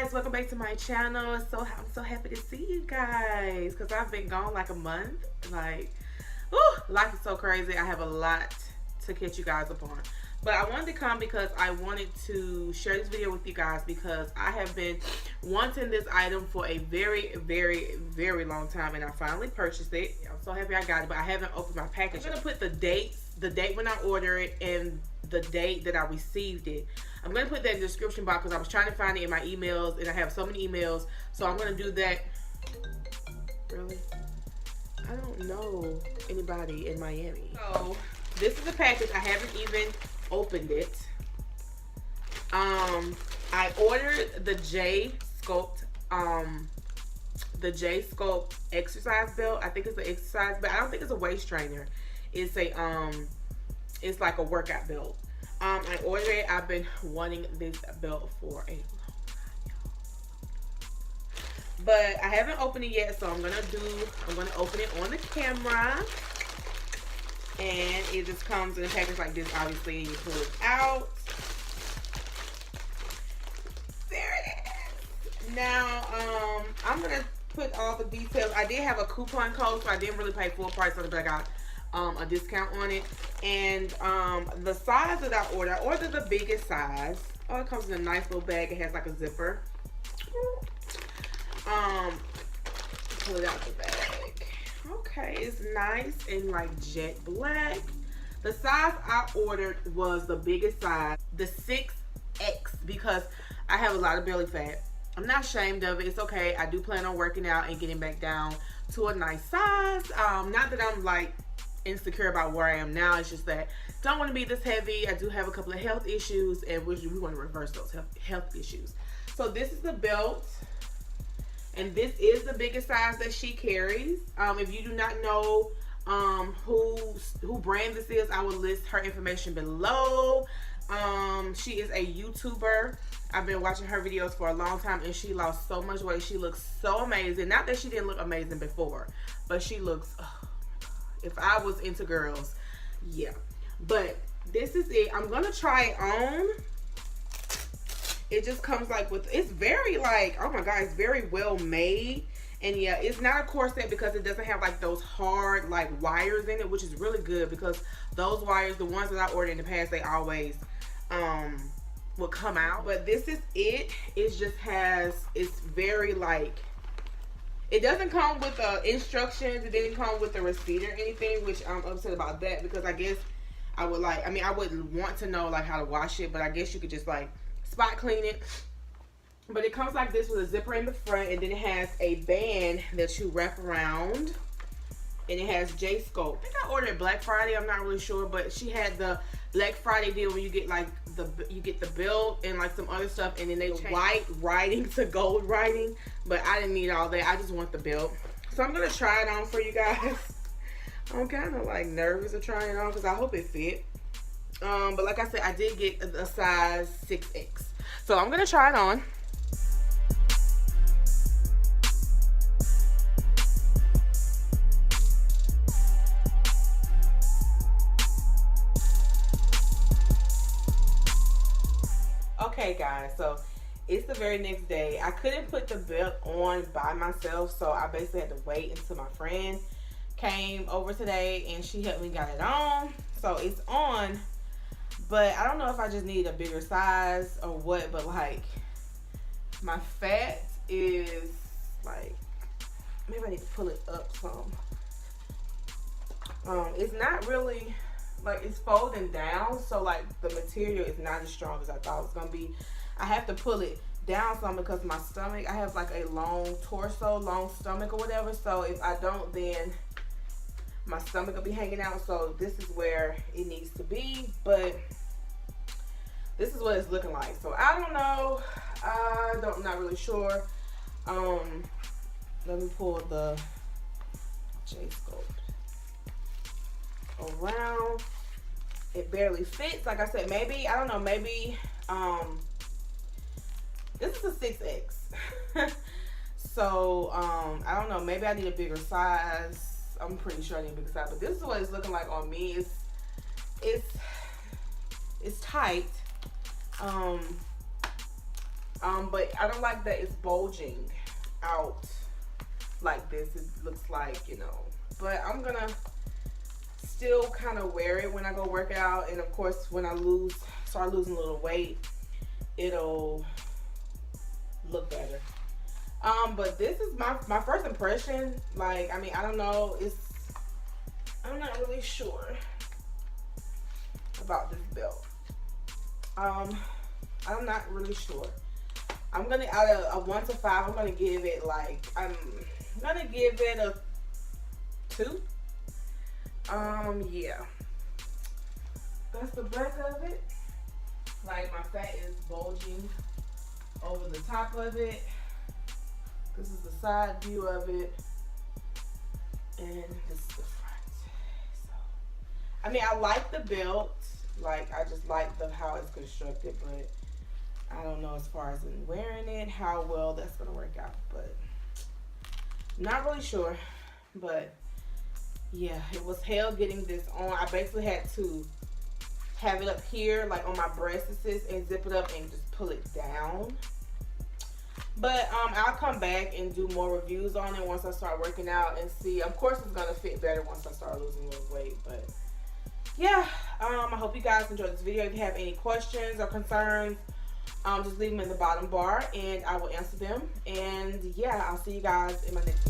guys, welcome back to my channel. I'm so happy to see you guys because I've been gone like a month. Like, life is so crazy. I have a lot to catch you guys up on. But I wanted to come because I wanted to share this video with you guys because I have been wanting this item for a very, very, very long time, and I finally purchased it. I'm so happy I got it, but I haven't opened my package. I'm gonna put the date when I order it and the date that I received it. I'm gonna put that in the description box because I was trying to find it in my emails, and I have so many emails, so I'm gonna do that. Really? I don't know anybody in Miami. So this is the package. I haven't even opened it. I ordered the Jsculpt exercise belt. I think it's an exercise belt. I don't think it's a waist trainer. It's a it's like a workout belt. I ordered it. I've been wanting this belt for a long time, but I haven't opened it yet, so I'm gonna open it on the camera. And it just comes in a package like this, obviously, and you pull it out. There it is. Now, I'm gonna put all the details. I did have a coupon code, so I didn't really pay full price on it, but I got a discount on it. And the size that I ordered the biggest size. Oh, it comes in a nice little bag. It has like a zipper. Pull it out the bag. Okay, it's nice and like jet black. The size I ordered was the biggest size, the 6X, because I have a lot of belly fat. I'm not ashamed of it. It's okay. I do plan on working out and getting back down to a nice size. Not that I'm like insecure about where I am now. It's just that I don't want to be this heavy. I do have a couple of health issues, and we want to reverse those health issues. So this is the belt. And this is the biggest size that she carries. If you do not know who brand this is, I will list her information below. She is a YouTuber. I've been watching her videos for a long time, and she lost so much weight. She looks so amazing. Not that she didn't look amazing before, but she looks, oh my God. If I was into girls, yeah. But this is it. I'm gonna try it on. It just comes like with, it's very like, oh my God, it's very well made. And yeah, it's not a corset because it doesn't have like those hard like wires in it, which is really good because those wires, the ones that I ordered in the past, they always would come out. But this is it. It just has, it's very like, it doesn't come with instructions. It didn't come with a receipt or anything, which I'm upset about that because I guess I would like, I mean, I wouldn't want to know like how to wash it, but I guess you could just like spot clean it. But it comes like this with a zipper in the front, and then it has a band that you wrap around, and it has Jsculpt. I think I ordered Black Friday, I'm not really sure, but she had the Black Friday deal where you get like the belt and like some other stuff, and then they white writing to gold writing, but I didn't need all that. I just want the belt. So I'm gonna try it on for you guys. I'm kind of like nervous of trying it on because I hope it fit. But like I said, I did get a size 6X. So I'm going to try it on. Okay guys, so it's the very next day. I couldn't put the belt on by myself, so I basically had to wait until my friend came over today and she helped me got it on. So it's on. But I don't know if I just need a bigger size or what, but like my fat is like, maybe I need to pull it up some. It's not really, like it's folding down, so like the material is not as strong as I thought it was gonna be. I have to pull it down some because my stomach, I have like a long torso, long stomach or whatever, so if I don't, then my stomach will be hanging out. So this is where it needs to be, but this is what it's looking like. So I don't know. I'm not really sure. Let me pull the Jsculpt around. It barely fits. Like I said, maybe, I don't know, maybe this is a 6X. So I don't know, maybe I need a bigger size. I'm pretty sure I need a bigger size, but this is what it's looking like on me. It's tight. But I don't like that it's bulging out like this. It looks like, you know, but I'm gonna still kind of wear it when I go work out, and of course when I start losing a little weight, it'll look better. But this is my first impression. Like, I mean, I don't know, I'm not really sure about this belt. I'm not really sure. I'm gonna, out of a 1 to 5, I'm gonna give it like, I'm gonna give it a 2. Yeah, that's the back of it. Like, my fat is bulging over the top of it. This is the side view of it, and this is the front. So, I mean, I like the belt. Like, I just like how it's constructed, but I don't know as far as in wearing it, how well that's gonna work out. But not really sure. But yeah, it was hell getting this on. I basically had to have it up here, like on my breasts, and zip it up and just pull it down. But I'll come back and do more reviews on it once I start working out and see. Of course, it's gonna fit better once I start losing a little weight. But yeah, I hope you guys enjoyed this video. If you have any questions or concerns, just leave them in the bottom bar and I will answer them. And yeah, I'll see you guys in my next video.